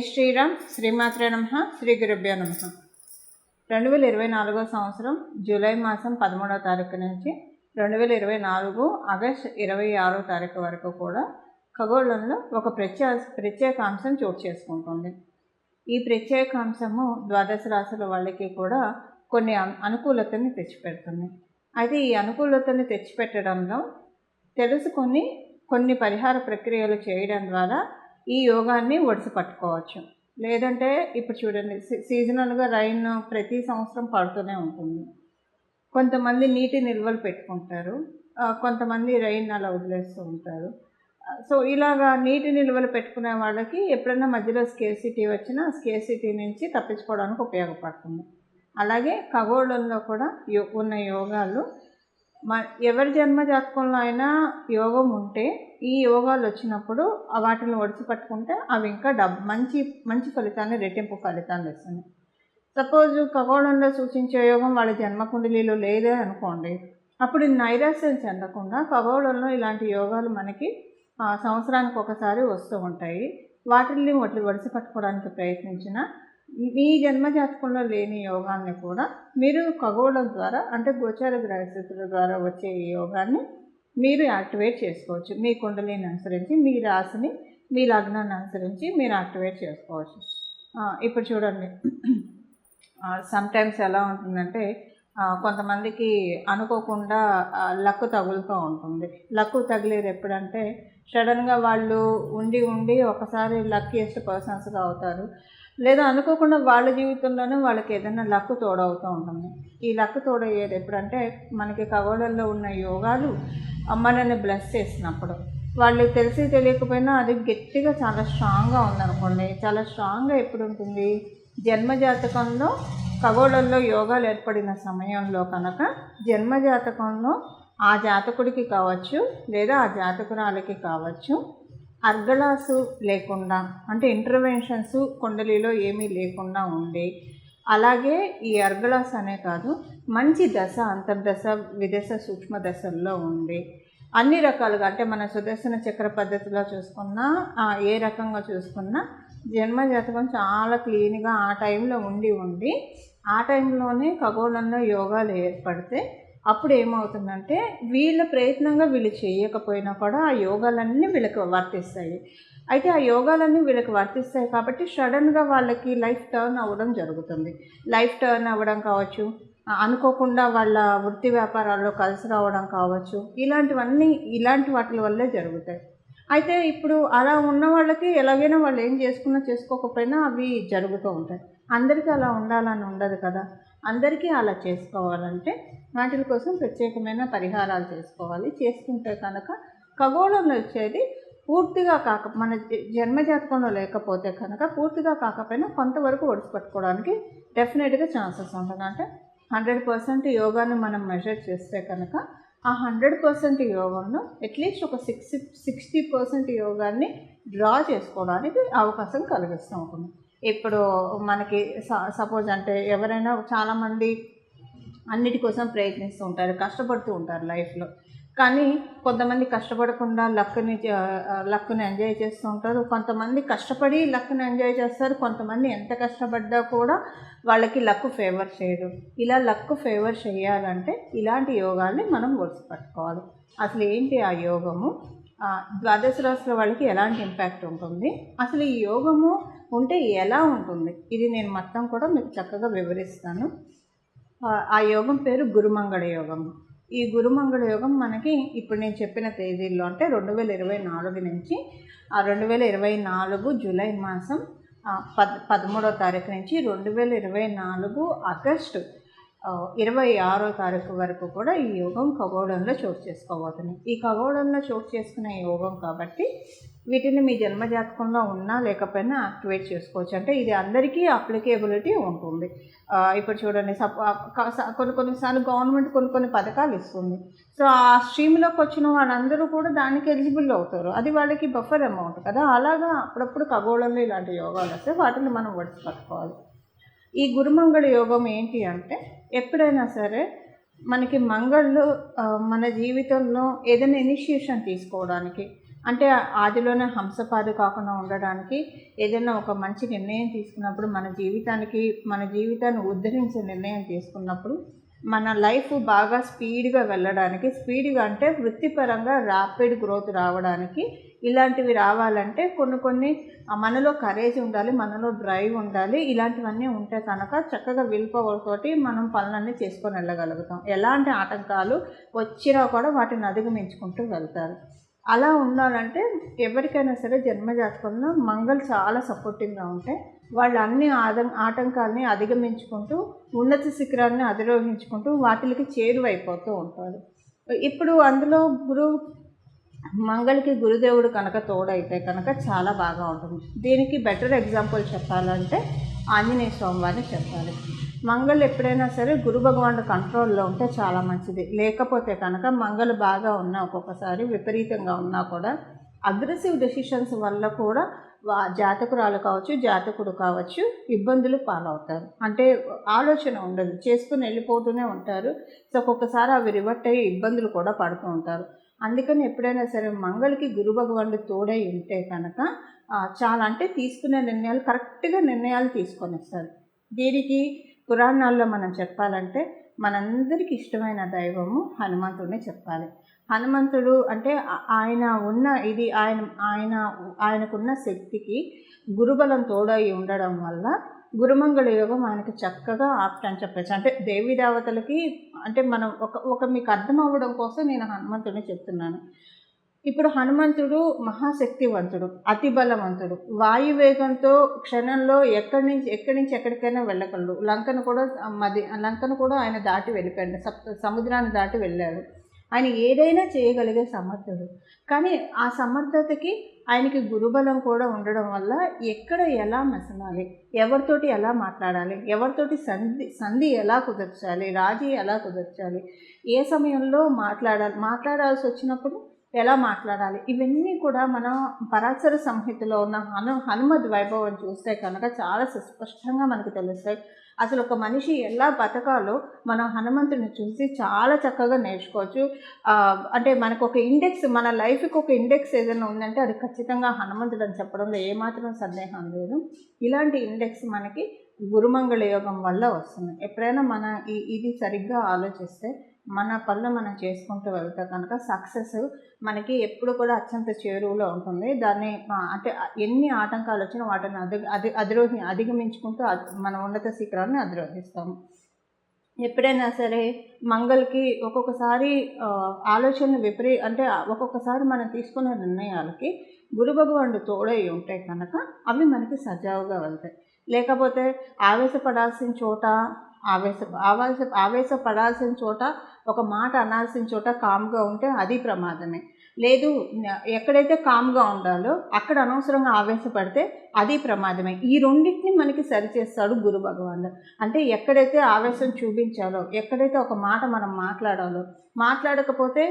శ్రీరామ్, శ్రీమాత్రే నమః, శ్రీ గురుభ్యో నమః. 2024 సంవత్సరం జూలై మాసం 13వ తారీఖు నుంచి 2024 ఆగస్టు 26వ తారీఖు వరకు కూడా ఖగోళంలో ఒక ప్రత్యేకాంశం చోటు చేసుకుంటుంది. ఈ ప్రత్యేకాంశము ద్వాదశ రాశుల వాళ్ళకి కూడా కొన్ని అనుకూలతని తెచ్చిపెడుతుంది. అయితే ఈ అనుకూలతని తెచ్చిపెట్టడంలో తెలుసుకొని కొన్ని పరిహార ప్రక్రియలు చేయడం ద్వారా ఈ యోగాన్ని ఒడిసి పట్టుకోవచ్చు. లేదంటే ఇప్పుడు చూడండి, సీజనల్గా రైన్ ప్రతి సంవత్సరం పడుతూనే ఉంటుంది. కొంతమంది నీటి నిల్వలు పెట్టుకుంటారు, కొంతమంది రైన్ అలా వదిలేస్తూ ఉంటారు. సో ఇలాగా నీటి నిల్వలు పెట్టుకునే వాళ్ళకి ఎప్పుడైనా మధ్యలో స్కేర్సిటీ వచ్చినా స్కేర్సిటీ నుంచి తప్పించుకోవడానికి ఉపయోగపడుతుంది. అలాగే ఖగోళంలో కూడా ఉన్న యోగాలు ఎవరి జన్మ జాతకంలో అయినా యోగం ఉంటే ఈ యోగాలు వచ్చినప్పుడు వాటిని ఒడిసి పట్టుకుంటే అవి ఇంకా మంచి ఫలితాన్ని, రెట్టింపు ఫలితాన్ని ఇస్తుంది. సపోజ్ ఖగోళంలో సూచించే యోగం వాళ్ళ జన్మకుండలిలో లేదే అనుకోండి, అప్పుడు నైరాశ్యం చెందకుండా ఖగోళంలో ఇలాంటి యోగాలు మనకి సంవత్సరానికి ఒకసారి వస్తూ ఉంటాయి. వాటిని ఒడిసి పట్టుకోవడానికి ప్రయత్నించిన మీ జన్మజాతకంలో లేని యోగాన్ని కూడా మీరు ఖగోళం ద్వారా, అంటే గోచార గ్రహస్థితుల ద్వారా వచ్చే ఈ యోగాన్ని మీరు యాక్టివేట్ చేసుకోవచ్చు. మీ కుండలిని అనుసరించి, మీ రాశిని, మీ లగ్నాన్ని అనుసరించి మీరు యాక్టివేట్ చేసుకోవచ్చు. ఇప్పుడు చూడండి, సమ్టైమ్స్ ఎలా ఉంటుందంటే కొంతమందికి అనుకోకుండా లక్ తగులుతూ ఉంటుంది. లక్ తగిలేది ఎప్పుడంటే సడన్గా వాళ్ళు ఉండి ఒకసారి లక్కీయెస్ట్ పర్సన్స్గా అవుతారు. లేదా అనుకోకుండా వాళ్ళ జీవితంలోనే వాళ్ళకి ఏదైనా లక్ తోడవుతూ ఉంటుంది. ఈ లక్ తోడయ్యేది ఎప్పుడంటే మనకి ఖగోళంలో ఉన్న యోగాలు మనల్ని బ్లెస్ చేసినప్పుడు. వాళ్ళు తెలిసి తెలియకపోయినా అది గట్టిగా చాలా స్ట్రాంగ్గా ఉందనుకోండి. చాలా స్ట్రాంగ్గా ఎప్పుడు ఉంటుంది, జన్మజాతకంలో ఖగోళంలో యోగాలు ఏర్పడిన సమయంలో కనుక జన్మజాతకంలో ఆ జాతకుడికి కావచ్చు లేదా ఆ జాతకురాలకి కావచ్చు అర్గళాసు లేకుండా, అంటే ఇంటర్వెన్షన్స్ కుండలిలో ఏమీ లేకుండా ఉండి, అలాగే ఈ అర్గళాస్ అనే కాదు మంచి దశ, అంతర్దశ, విదశ, సూక్ష్మ దశల్లో ఉండి అన్ని రకాలుగా, అంటే మన సుదర్శన చక్ర పద్ధతిలో చూసుకున్నా ఏ రకంగా చూసుకున్నా జన్మజాతకం చాలా క్లీన్గా ఆ టైంలో ఉండి ఆ టైంలోనే ఖగోళంలో యోగాలు ఏర్పడితే అప్పుడు ఏమవుతుందంటే వీళ్ళ ప్రయత్నంగా వీళ్ళు చేయకపోయినా కూడా ఆ యోగాలన్నీ వీళ్ళకి వర్తిస్తాయి. అయితే ఆ యోగాలన్నీ వీళ్ళకి వర్తిస్తాయి కాబట్టి సడన్గా వాళ్ళకి లైఫ్ టర్న్ అవ్వడం జరుగుతుంది. లైఫ్ టర్న్ అవ్వడం కావచ్చు, అనుకోకుండా వాళ్ళ వృత్తి వ్యాపారాల్లో కలిసి రావడం కావచ్చు, ఇలాంటి వాటి వల్లే జరుగుతాయి. అయితే ఇప్పుడు అలా ఉన్న వాళ్ళకి ఎలాగైనా వాళ్ళు ఏం చేసుకోకపోయినా అవి జరుగుతూ ఉంటాయి. అందరికీ అలా ఉండాలని ఉండదు కదా. అందరికీ అలా చేసుకోవాలంటే వాటి కోసం ప్రత్యేకమైన పరిహారాలు చేసుకోవాలి. చేసుకుంటే కనుక ఖగోళంలో వచ్చేది పూర్తిగా మన జన్మజాతకంలో లేకపోతే కనుక పూర్తిగా కాకపోయినా కొంతవరకు ఒడిసి పట్టుకోవడానికి డెఫినెట్గా ఛాన్సెస్ ఉంటుంది. అంటే 100% యోగాన్ని మనం మెజర్ చేస్తే కనుక ఆ 100% యోగంలో అట్లీస్ట్ ఒక 60% యోగాన్ని డ్రా చేసుకోవడానికి అవకాశం కలిగిస్తూ ఉంటుంది. ఇప్పుడు మనకి సపోజ్ అంటే ఎవరైనా చాలామంది అన్నిటి కోసం ప్రయత్నిస్తూ ఉంటారు, కష్టపడుతూ ఉంటారు లైఫ్లో. కానీ కొంతమంది కష్టపడకుండా లక్ని ఎంజాయ్ చేస్తూ ఉంటారు. కొంతమంది కష్టపడి లక్ని ఎంజాయ్ చేస్తారు. కొంతమంది ఎంత కష్టపడ్డా కూడా వాళ్ళకి లక్ ఫేవర్ చేయదు. ఇలా లక్ ఫేవర్ చేయాలంటే ఇలాంటి యోగాల్ని మనం ఒడిసి పట్టుకోవాలి. అసలు ఏంటి ఆ యోగము, ద్వాదశ రాశుల వాళ్ళకి ఎలాంటి ఇంపాక్ట్ ఉంటుంది, అసలు ఈ యోగము ఉంటే ఎలా ఉంటుంది, ఇది నేను మొత్తం కూడా మీకు చక్కగా వివరిస్తాను. ఆ యోగం పేరు గురుమంగళ యోగం. ఈ గురుమంగళ యోగం మనకి ఇప్పుడు నేను చెప్పిన తేదీల్లో, అంటే 2024 నుంచి 2024 జూలై మాసం 13వ తారీఖు నుంచి 2024 ఆగస్టు 26వ తారీఖు వరకు కూడా ఈ యోగం ఖగోళంలో చోటు చేసుకోబోతుంది. ఈ ఖగోళంలో చోటు చేసుకునే యోగం కాబట్టి వీటిని మీ జన్మజాతకంలో ఉన్నా లేకపోయినా యాక్టివేట్ చేసుకోవచ్చు. అంటే ఇది అందరికీ అప్లికేబిలిటీ ఉంటుంది. ఇప్పుడు చూడండి, కొన్నిసార్లు గవర్నమెంట్ కొన్ని పథకాలు ఇస్తుంది. సో ఆ స్ట్రీమ్లోకి వచ్చిన వాళ్ళందరూ కూడా దానికి ఎలిజిబుల్ అవుతారు. అది వాళ్ళకి బఫర్ అమౌంట్ కదా. అలాగా అప్పుడప్పుడు ఖగోళంలో ఇలాంటి యోగాలు వస్తే వాటిని మనం ఒడిసి పట్టుకోవాలి. ఈ గురుమంగళ యోగం ఏంటి అంటే, ఎప్పుడైనా సరే మనకి మంగళ్ళు మన జీవితంలో ఏదైనా ఇనిషియేషన్ తీసుకోవడానికి, అంటే ఆదిలోనే హంసపాది కాకుండా ఉండడానికి ఏదైనా ఒక మంచి నిర్ణయం తీసుకున్నప్పుడు, మన జీవితాన్ని ఉద్ధరించే నిర్ణయం తీసుకున్నప్పుడు, మన లైఫ్ బాగా స్పీడ్గా వెళ్ళడానికి, స్పీడ్గా అంటే వృత్తిపరంగా ర్యాపిడ్ గ్రోత్ రావడానికి, ఇలాంటివి రావాలంటే కొన్ని మనలో కరేజ్ ఉండాలి, మనలో డ్రైవ్ ఉండాలి. ఇలాంటివన్నీ ఉంటే కనుక చక్కగా విల్ పవర్ తోటి మనం పనులన్నీ చేసుకొని వెళ్ళగలుగుతాం. ఎలాంటి ఆటంకాలు వచ్చినా కూడా వాటిని అధిగమించుకుంటూ వెళ్తారు. అలా ఉండాలంటే ఎవరికైనా సరే జన్మజాతకంలో మంగళ చాలా సపోర్టింగ్గా ఉంటే వాళ్ళు అన్ని ఆటంకాలని అధిగమించుకుంటూ ఉన్నత శిఖరాన్ని అధిరోహించుకుంటూ వాటికి చేరువైపోతూ ఉంటారు. ఇప్పుడు అందులో మంగళకి గురుదేవుడు కనుక తోడైతే కనుక చాలా బాగా ఉంటుంది. దీనికి బెటర్ ఎగ్జాంపుల్ చెప్పాలంటే ఆంజనేయ స్వామి వారిని చెప్పాలి. మంగళ ఎప్పుడైనా సరే గురు భగవానుడు కంట్రోల్లో ఉంటే చాలా మంచిది. లేకపోతే కనుక మంగళ బాగా ఉన్నా, ఒక్కొక్కసారి విపరీతంగా ఉన్నా కూడా అగ్రెసివ్ డెసిషన్స్ వల్ల కూడా జాతకురాలు కావచ్చు, జాతకుడు కావచ్చు ఇబ్బందులు పాలవుతారు. అంటే ఆలోచన ఉండదు, చేసుకుని వెళ్ళిపోతూనే ఉంటారు. సో ఒక్కొక్కసారి అవి రివర్ట్ అయ్యి ఇబ్బందులు కూడా పడుతూ ఉంటారు. అందుకని ఎప్పుడైనా సరే మంగళకి గురు భగవానుడు తోడై ఉంటే కనుక చాలా అంటే తీసుకునే నిర్ణయాలు కరెక్ట్గా నిర్ణయాలు తీసుకొని వస్తారు. దీనికి పురాణాల్లో మనం చెప్పాలంటే మనందరికి ఇష్టమైన దైవము హనుమంతుడిని చెప్పాలి. హనుమంతుడు అంటే ఆయనకున్న శక్తికి గురుబలం తోడై ఉండడం వల్ల గురుమంగళ యోగం ఆయనకి చక్కగా ఆప్ట్ అని చెప్పచ్చు. అంటే దేవీ దేవతలకి అంటే మనం ఒక మీకు అర్థం అవ్వడం కోసం నేను హనుమంతుడిని చెప్తున్నాను. ఇప్పుడు హనుమంతుడు మహాశక్తివంతుడు, అతి బలవంతుడు, వాయువేగంతో క్షణంలో ఎక్కడి నుంచి ఎక్కడికైనా వెళ్ళగలడు. లంకను కూడా ఆయన దాటి వెళ్ళిపోయాడు, సముద్రాన్ని దాటి వెళ్ళాడు. ఆయన ఏదైనా చేయగలిగే సమర్థుడు. కానీ ఆ సమర్థతకి ఆయనకి గురుబలం కూడా ఉండడం వల్ల ఎక్కడ ఎలా మెసలాలి, ఎవరితోటి ఎలా మాట్లాడాలి, ఎవరితోటి సంధి ఎలా కుదర్చాలి, రాజీ ఎలా కుదర్చాలి, ఏ సమయంలో మాట్లాడాల్సి వచ్చినప్పుడు ఎలా మాట్లాడాలి, ఇవన్నీ కూడా మనం పరాశర సంహితలో ఉన్న హనుమద్ వైభవం చూస్తే కనుక చాలా సుస్పష్టంగా మనకు తెలుస్తాయి. అసలు ఒక మనిషి ఎలా బతకాలో మనం హనుమంతుడిని చూసి చాలా చక్కగా నేర్చుకోవచ్చు. అంటే మనకు ఒక ఇండెక్స్, మన లైఫ్కి ఒక ఇండెక్స్ ఏదైనా ఉందంటే అది ఖచ్చితంగా హనుమంతుడు అని చెప్పడంలో ఏమాత్రం సందేహం లేదు. ఇలాంటి ఇండెక్స్ మనకి గురుమంగళ యోగం వల్ల వస్తుంది. ఎప్పుడైనా మన ఇది సరిగ్గా ఆలోచిస్తే మన పనులు మనం చేసుకుంటూ వెళ్తే కనుక సక్సెస్ మనకి ఎప్పుడు కూడా అత్యంత చేరువలో ఉంటుంది. దాన్ని అంటే ఎన్ని ఆటంకాలు వచ్చినా వాటిని అధిగమించుకుంటూ మన ఉన్నత శిఖరాన్ని అధిరోహిస్తాము. ఎప్పుడైనా సరే మంగళకి ఒక్కొక్కసారి ఆలోచనలు అంటే ఒక్కొక్కసారి మనం తీసుకునే నిర్ణయాలకి గురు భగవానుడు తోడై ఉంటే కనుక అవి మనకి సజావుగా వెళ్తాయి. లేకపోతే ఆవేశపడాల్సిన చోట ఒక మాట అనాల్సిన చోట కామ్గా ఉంటే అది ప్రమాదమే. లేదు, ఎక్కడైతే కామ్గా ఉండాలో అక్కడ అనవసరంగా ఆవేశపడితే అది ప్రమాదమే. ఈ రెండింటిని మనకి సరిచేస్తాడు గురు భగవానుడు. అంటే ఎక్కడైతే ఆవేశం చూపించాలో, ఎక్కడైతే ఒక మాట మనం మాట్లాడకపోతే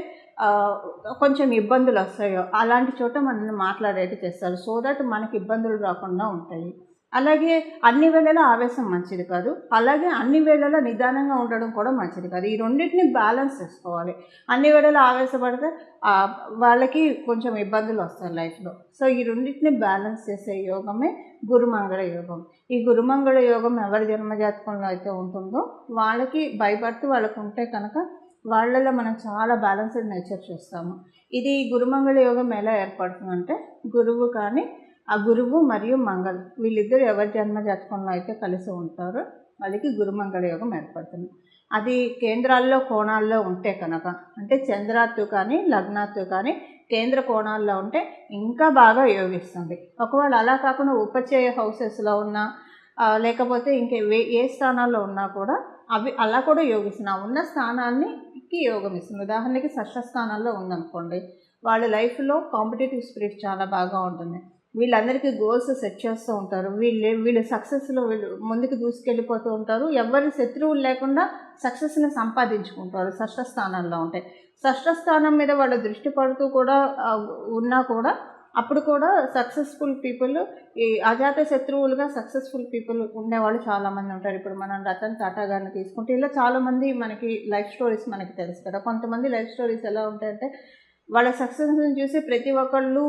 కొంచెం ఇబ్బందులు వస్తాయో అలాంటి చోట మనల్ని మాట్లాడేట్టు చేస్తారు. సో దట్ మనకి ఇబ్బందులు రాకుండా ఉంటాయి. అలాగే అన్ని వేళలా ఆవేశం మంచిది కాదు, అలాగే అన్ని వేళలా నిదానంగా ఉండడం కూడా మంచిది కాదు. ఈ రెండింటిని బ్యాలెన్స్ చేసుకోవాలి. అన్ని వేళలా ఆవేశపడితే వాళ్ళకి కొంచెం ఇబ్బందులు వస్తాయి లైఫ్లో. సో ఈ రెండింటిని బ్యాలెన్స్ చేసే యోగమే గురుమంగళ యోగం. ఈ గురుమంగళ యోగం ఎవరి జన్మజాతకంలో అయితే ఉంటుందో వాళ్ళకి బై బర్త్ వాళ్ళకు ఉంటే కనుక వాళ్ళలో మనం చాలా బ్యాలెన్స్డ్ నేచర్ చూస్తాము. ఇది గురుమంగళ యోగం ఎలా ఏర్పడుతుందంటే ఆ గురువు మరియు మంగళ వీళ్ళిద్దరు ఎవరి జన్మజాతకంలో అయితే కలిసి ఉంటారో వాళ్ళకి గురుమంగళ యోగం ఏర్పడుతుంది. అది కేంద్రాల్లో కోణాల్లో ఉంటే కనుక, అంటే చంద్రాత్తు కానీ లగ్నాత్తు కానీ కేంద్ర కోణాల్లో ఉంటే ఇంకా బాగా యోగిస్తుంది. ఒకవేళ అలా కాకుండా ఉపచయ హౌసెస్లో ఉన్నా లేకపోతే ఏ స్థానాల్లో ఉన్నా కూడా అవి అలా కూడా యోగిస్తుంది. ఉన్న స్థానానికి యోగం ఇస్తుంది. ఉదాహరణకి షష్ఠ స్థానాల్లో ఉందనుకోండి, వాళ్ళ లైఫ్లో కాంపిటేటివ్ స్పిరిట్ చాలా బాగా ఉంటుంది. వీళ్ళందరికీ గోల్స్ సెట్ చేస్తూ ఉంటారు. వీళ్ళు సక్సెస్లో ముందుకు దూసుకెళ్ళిపోతూ ఉంటారు. ఎవరి శత్రువులు లేకుండా సక్సెస్ని సంపాదించుకుంటారు. షష్ఠ స్థానంలో ఉంటాయి. షష్ఠ స్థానం మీద వాళ్ళ దృష్టి పడుతూ కూడా ఉన్నా కూడా అప్పుడు కూడా సక్సెస్ఫుల్ పీపుల్, ఈ అజాత శత్రువులుగా సక్సెస్ఫుల్ పీపుల్ ఉండేవాళ్ళు చాలామంది ఉంటారు. ఇప్పుడు మనం రతన్ టాటా గారిని తీసుకుంటే ఇలా చాలామంది మనకి లైఫ్ స్టోరీస్ మనకి తెలుసు కదా. కొంతమంది లైఫ్ స్టోరీస్ ఎలా ఉంటాయంటే వాళ్ళ సక్సెస్ని చూసి ప్రతి ఒక్కళ్ళు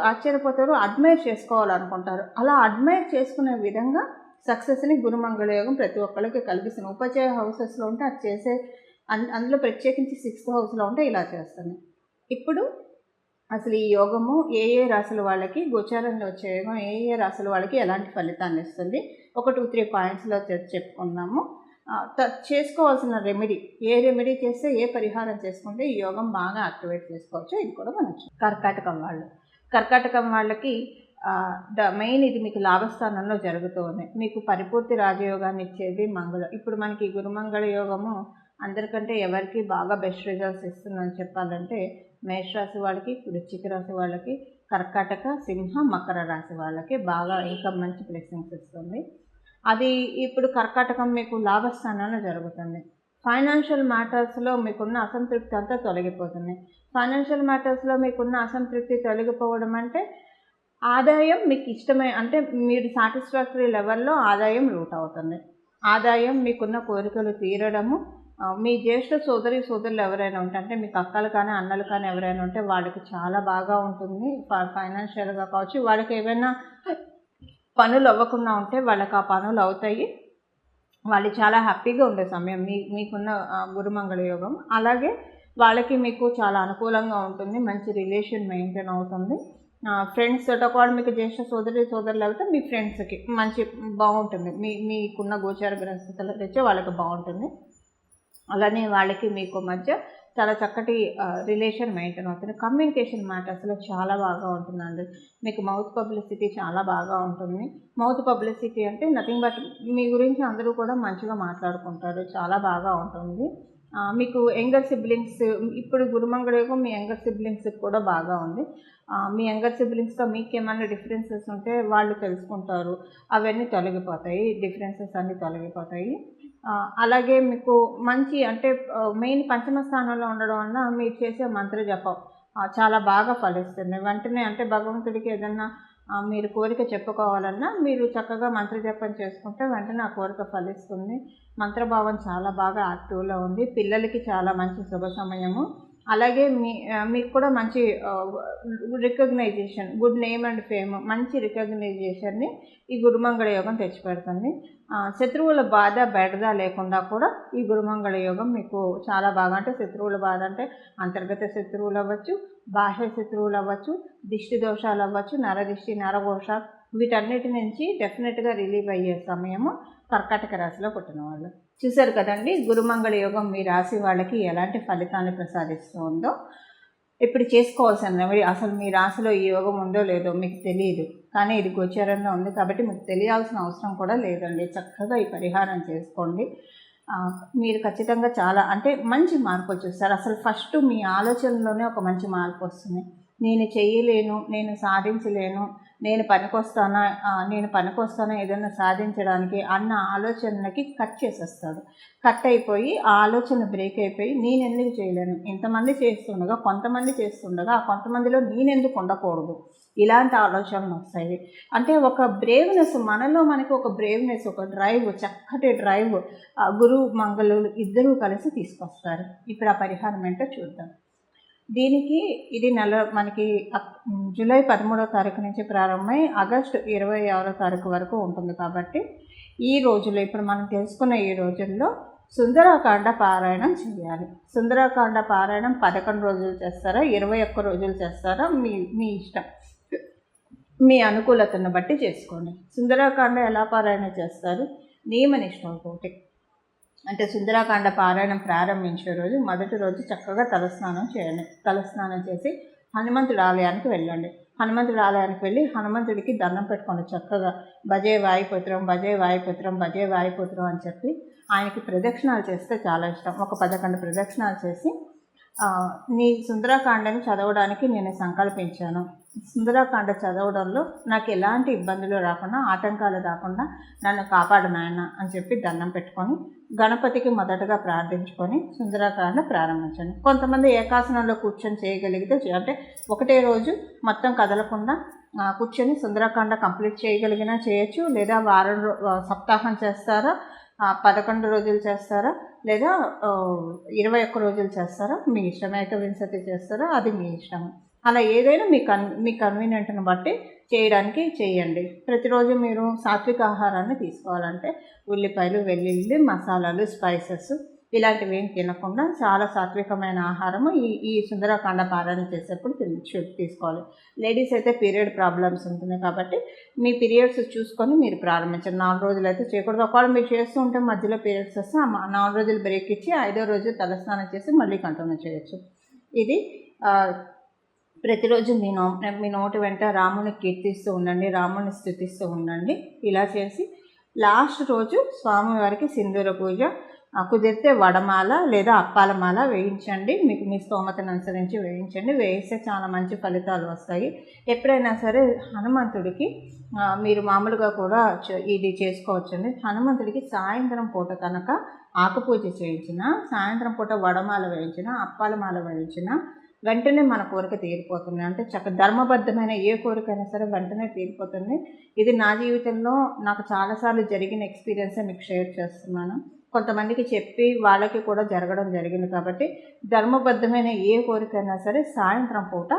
ఆశ్చర్యపోతారు, అడ్మైర్ చేసుకోవాలనుకుంటారు. అలా అడ్మైర్ చేసుకునే విధంగా సక్సెస్ని గురుమంగళ యోగం ప్రతి ఒక్కళ్ళకి కలిగిస్తుంది. ఉపచయ హౌసెస్లో ఉంటే అది చేసే అందులో ప్రత్యేకించి 6th హౌస్లో ఉంటే ఇలా చేస్తుంది. ఇప్పుడు అసలు ఈ యోగము ఏ రాశుల వాళ్ళకి, గోచారంలో వచ్చే యోగం ఏ రాశుల వాళ్ళకి ఎలాంటి ఫలితాన్ని ఇస్తుంది, ఒక 2-3 పాయింట్స్లో చెప్పుకుందాము. చేసుకోవాల్సిన రెమెడీ, ఏ రెమెడీ చేస్తే, ఏ పరిహారం చేసుకుంటే ఈ యోగం బాగా యాక్టివేట్ చేసుకోవచ్చు, ఇది కూడా మనకి. కర్కాటకం వాళ్ళకి మెయిన్ ఇది మీకు లాభస్థానంలో జరుగుతూ ఉంది. మీకు పరిపూర్తి రాజయోగాన్ని ఇచ్చేది మంగళం. ఇప్పుడు మనకి గురుమంగళ యోగము అందరికంటే ఎవరికి బాగా బెస్ట్ రిజల్ట్స్ ఇస్తుందని చెప్పాలంటే మేషరాశి వాళ్ళకి, వృశ్చిక రాశి వాళ్ళకి, కర్కాటక, సింహ, మకర రాశి వాళ్ళకి బాగా ఇంకా మంచి బ్లెస్సింగ్స్ ఇస్తుంది. అది ఇప్పుడు కర్కాటకం మీకు లాభస్థానంలో జరుగుతుంది. ఫైనాన్షియల్ మ్యాటర్స్లో మీకున్న అసంతృప్తి అంతా తొలగిపోతుంది. ఫైనాన్షియల్ మ్యాటర్స్లో మీకున్న అసంతృప్తి తొలగిపోవడం అంటే ఆదాయం మీకు ఇష్టమే, అంటే మీరు సాటిస్ఫాక్టరీ లెవెల్లో ఆదాయం రూట్ అవుతుంది. ఆదాయం, మీకున్న కోరికలు తీరడము, మీ జ్యేష్ఠ సోదరులు ఎవరైనా ఉంటే, అంటే మీకు అక్కలు కానీ అన్నలు కానీ ఎవరైనా ఉంటే వాళ్ళకి చాలా బాగా ఉంటుంది ఫైనాన్షియల్గా కావచ్చు. వాళ్ళకి ఏమైనా పనులు అవ్వకుండా ఉంటే వాళ్ళకి ఆ పనులు అవుతాయి. వాళ్ళు చాలా హ్యాపీగా ఉండే సమయం మీకున్న గురుమంగళ యోగం. అలాగే వాళ్ళకి మీకు చాలా అనుకూలంగా ఉంటుంది, మంచి రిలేషన్ మెయింటైన్ అవుతుంది. ఫ్రెండ్స్ తోట కూడా మీకు జ్యేష్ఠ సోదరులు అయితే మీ ఫ్రెండ్స్కి మంచి బాగుంటుంది. మీకున్న గోచార గ్రహస్థితులు తెచ్చే వాళ్ళకి బాగుంటుంది. అలానే వాళ్ళకి మీకు మధ్య చాలా చక్కటి రిలేషన్ మెయింటైన్ అవుతుంది. కమ్యూనికేషన్ మ్యాటర్స్లో చాలా బాగా ఉంటుందండి. మీకు మౌత్ పబ్లిసిటీ చాలా బాగా ఉంటుంది. మౌత్ పబ్లిసిటీ అంటే నథింగ్ బట్ మీ గురించి అందరూ కూడా మంచిగా మాట్లాడుకుంటారు, చాలా బాగా ఉంటుంది. మీకు యంగర్ సిబ్లింగ్స్, ఇప్పుడు గురుమంగళ యోగం మీ యంగర్ సిబ్లింగ్స్కి కూడా బాగా ఉంది. మీ యంగర్ సిబ్లింగ్స్తో మీకు ఏమైనా డిఫరెన్సెస్ ఉంటే వాళ్ళు తెలుసుకుంటారు, అవన్నీ తొలగిపోతాయి, డిఫరెన్సెస్ అన్నీ తొలగిపోతాయి. అలాగే మీకు మంచి, అంటే మెయిన్ పంచమ స్థానంలో ఉండడం వల్ల మీరు చేసే మంత్ర జపం చాలా బాగా ఫలిస్తుంది. వెంటనే అంటే భగవంతుడికి ఏదన్నా మీరు కోరిక చెప్పుకోవాలన్నా మీరు చక్కగా మంత్ర జపం చేసుకుంటే వెంటనే ఆ కోరిక ఫలిస్తుంది. మంత్రభావం చాలా బాగా యాక్టివ్లో ఉంది. పిల్లలకి చాలా మంచి శుభ సమయము. అలాగే మీకు కూడా మంచి recognition, good name and fame, మంచి రికగ్నైజేషన్ని ఈ గురుమంగళ యోగం తెచ్చిపెడుతుంది. శత్రువుల బాధ బెడద లేకుండా కూడా ఈ గురుమంగళ యోగం మీకు చాలా బాగా, అంటే శత్రువుల బాధ అంటే అంతర్గత శత్రువులు అవ్వచ్చు, బాహ్య శత్రువులు అవ్వచ్చు, దిష్టి దోషాలు అవ్వచ్చు, నరదిష్టి, నరఘోష, వీటన్నిటి నుంచి డెఫినెట్గా రిలీవ్ అయ్యే సమయము కర్కాటక రాశిలో పుట్టిన వాళ్ళు. చూశారు కదండి గురుమంగళ యోగం మీ రాశి వాళ్ళకి ఎలాంటి ఫలితాన్ని ప్రసాదిస్తూ ఉందో. ఇప్పుడు చేసుకోవాల్సిన రెమెడీ, అసలు మీ రాశిలో ఈ యోగం ఉందో లేదో మీకు తెలియదు, కానీ ఇది గోచారంలో ఉంది కాబట్టి మీకు తెలియాల్సిన అవసరం కూడా లేదండి. చక్కగా ఈ పరిహారం చేసుకోండి. మీరు ఖచ్చితంగా చాలా, అంటే మంచి మార్పులు చూస్తారు. అసలు ఫస్ట్ మీ ఆలోచనలోనే ఒక మంచి మార్పు వస్తుంది. నేను చేయలేను, నేను సాధించలేను, నేను పనికొస్తానా ఏదైనా సాధించడానికి అన్న ఆలోచనకి కట్ చేసేస్తాడు. కట్ అయిపోయి ఆ ఆలోచన బ్రేక్ అయిపోయి నేను ఎందుకు చేయలేను, ఇంతమంది చేస్తుండగా కొంతమంది చేస్తుండగా ఆ కొంతమందిలో నేనెందుకు ఉండకూడదు, ఇలాంటి ఆలోచనలు వస్తాయి. అంటే ఒక బ్రేవ్నెస్, మనలో మనకి ఒక బ్రేవ్నెస్, ఒక డ్రైవ్, చక్కటి డ్రైవ్ గురువు మంగళులు ఇద్దరూ కలిసి తీసుకొస్తారు. ఇప్పుడు ఆ పరిహారం ఏంటో చూద్దాం. దీనికి ఇది మనకి జూలై 13వ తారీఖు నుంచి ప్రారంభమై ఆగస్టు 26వ తారీఖు వరకు ఉంటుంది. కాబట్టి ఈ రోజుల్లో, ఇప్పుడు మనం తెలుసుకున్న ఈ రోజుల్లో సుందరకాండ పారాయణం చేయాలి. సుందరకాండ పారాయణం 11 రోజులు చేస్తారా, 21 రోజులు చేస్తారా, మీ ఇష్టం, మీ అనుకూలతను బట్టి చేసుకోండి. సుందరకాండ ఎలా పారాయణ చేస్తారు, నియమనిష్టంతోటి. అంటే సుందరకాండ పారాయణం ప్రారంభించే రోజు మొదటి రోజు చక్కగా తలస్నానం చేయండి. తలస్నానం చేసి హనుమంతుడి ఆలయానికి వెళ్ళండి. హనుమంతుడి ఆలయానికి వెళ్ళి హనుమంతుడికి దండం పెట్టుకోండి. చక్కగా భజే వాయుపుత్రం, భజే వాయుపుత్రం, భజే వాయుపుత్రం అని చెప్పి ఆయనకి ప్రదక్షిణాలు చేస్తే చాలా ఇష్టం. ఒక 11 ప్రదక్షిణాలు చేసి నీ సుందరకాండని చదవడానికి నేను సంకల్పించాను, సుందరకాండ చదవడంలో నాకు ఎలాంటి ఇబ్బందులు రాకుండా, ఆటంకాలు రాకుండా నన్ను కాపాడు నాయన అని చెప్పి దండం పెట్టుకొని గణపతికి మొదటగా ప్రార్థించుకొని సుందరకాండ ప్రారంభించండి. కొంతమంది ఏకాసనంలో కూర్చొని చేయగలిగితే, అంటే ఒకటే రోజు మొత్తం కదలకుండా కూర్చొని సుందరకాండ కంప్లీట్ చేయగలిగినా చేయొచ్చు, లేదా సప్తాహం చేస్తారా, 11 రోజులు చేస్తారా లేదా 21 రోజులు చేస్తారా మీ ఇష్టం. ఏకవింశతి చేస్తారా అది మీ ఇష్టం. అలా ఏదైనా మీ కన్వీనియంట్ని బట్టి చేయడానికి చేయండి. ప్రతిరోజు మీరు సాత్విక ఆహారాన్ని తీసుకోవాలంటే ఉల్లిపాయలు, వెల్లుల్లి, మసాలాలు, స్పైసెస్ ఇలాంటివి ఏం తినకుండా చాలా సాత్వికమైన ఆహారము ఈ సుందరకాండ పారాయణ చేసేప్పుడు తీసుకోవాలి. లేడీస్ అయితే పీరియడ్ ప్రాబ్లమ్స్ ఉంటుంది కాబట్టి మీ పీరియడ్స్ చూసుకొని మీరు ప్రారంభించండి. 4 రోజులు అయితే చేయకూడదు. ఒకవేళ మీరు చేస్తూ ఉంటే మధ్యలో పీరియడ్స్ వస్తే 4 రోజులు బ్రేక్ ఇచ్చి 5వ రోజు తలస్నానం చేసి మళ్ళీ కంటిన్యూ చేయొచ్చు. ఇది ప్రతిరోజు మీ నోటి వెంట రాముని కీర్తిస్తూ ఉండండి, రాముని స్తుతిస్తూ ఉండండి. ఇలా చేసి లాస్ట్ రోజు స్వామివారికి సింధూర పూజ, కుదిరితే వడమాల లేదా అప్పాల మాల వేయించండి. మీకు మీ స్తోమతను అనుసరించి వేయించండి. వేయిస్తే చాలా మంచి ఫలితాలు వస్తాయి. ఎప్పుడైనా సరే హనుమంతుడికి మీరు మామూలుగా కూడా ఇది చేసుకోవచ్చండి. హనుమంతుడికి సాయంత్రం పూట కనుక ఆకుపూజ చేయించిన, సాయంత్రం పూట వడమాల వేయించిన, అప్పాల మాల వేయించిన వెంటనే మన కోరిక తీరిపోతుంది. అంటే ధర్మబద్ధమైన ఏ కోరికైనా సరే వెంటనే తీరిపోతుంది. ఇది నా జీవితంలో నాకు చాలాసార్లు జరిగిన ఎక్స్పీరియన్సే మీకు షేర్ చేస్తున్నాను. కొంతమందికి చెప్పి వాళ్ళకి కూడా జరగడం జరిగింది. కాబట్టి ధర్మబద్ధమైన ఏ కోరికైనా సరే సాయంత్రం పూట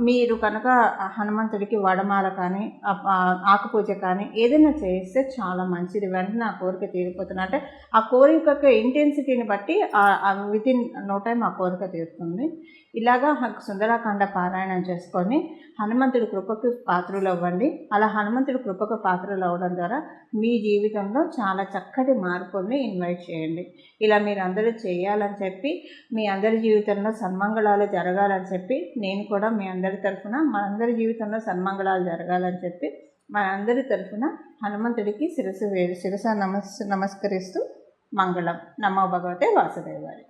మీరు కనుక హనుమంతుడికి వడమాల కానీ ఆకుపూజ కానీ ఏదైనా చేస్తే చాలా మంచిది. వెంటనే ఆ కోరిక తీరిపోతుంది. అంటే ఆ కోరిక ఇంటెన్సిటీని బట్టి వితిన్ నో టైం ఆ కోరిక తీరుతుంది. ఇలాగా సుందరకాండ పారాయణం చేసుకొని హనుమంతుడి కృపకు పాత్రలు అవ్వండి. అలా హనుమంతుడి కృపకు పాత్రలు అవ్వడం ద్వారా మీ జీవితంలో చాలా చక్కటి మార్పుల్ని ఇన్వైట్ చేయండి. ఇలా మీరు అందరూ చేయాలని చెప్పి మీ అందరి జీవితంలో సన్మంగళాలు జరగాలని చెప్పి నేను కూడా మీ అందరి తరఫున మనందరి జీవితంలో సన్మంగళాలు జరగాలని చెప్పి మనందరి తరఫున హనుమంతుడికి శిరస నమస్కరిస్తూ మంగళం. నమో భగవతే వాసుదేవాయ.